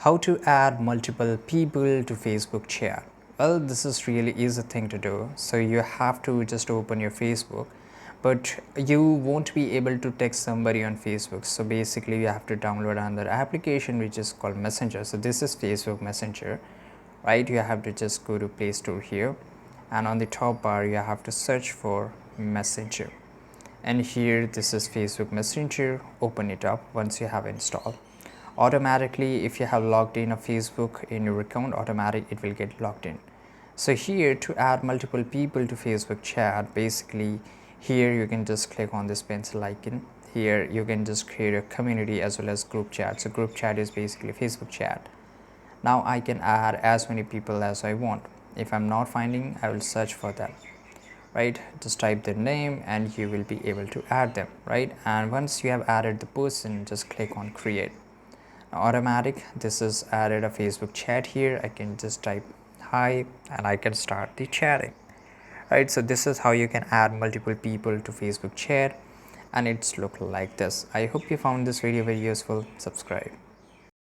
How to add multiple people to Facebook chat? Well, this is really easy thing to do. So you have to just open your Facebook, but you won't be able to text somebody on Facebook. So basically you have to download another application which is called Messenger. So this is Facebook Messenger, right? You have to just go to Play Store here, and on the top bar you have to search for Messenger, and here this is Facebook Messenger. Open it up once you have installed. Automatically, if you have logged in a Facebook in your account, automatic it will get logged in. So here, to add multiple people to Facebook chat, basically here you can just click on this pencil icon. Here you can just create a community as well as group chat. So group chat is basically Facebook chat. Now I can add as many people as I want. If I'm not finding, I will search for them, right? Just type their name and you will be able to add them, right? And once you have added the person, just click on create. Now, automatic, this is added a Facebook chat. Here I can just type hi and I can start the chatting, right? So this is how you can add multiple people to Facebook chat, and it's look like this. I hope you found this video very useful. Subscribe.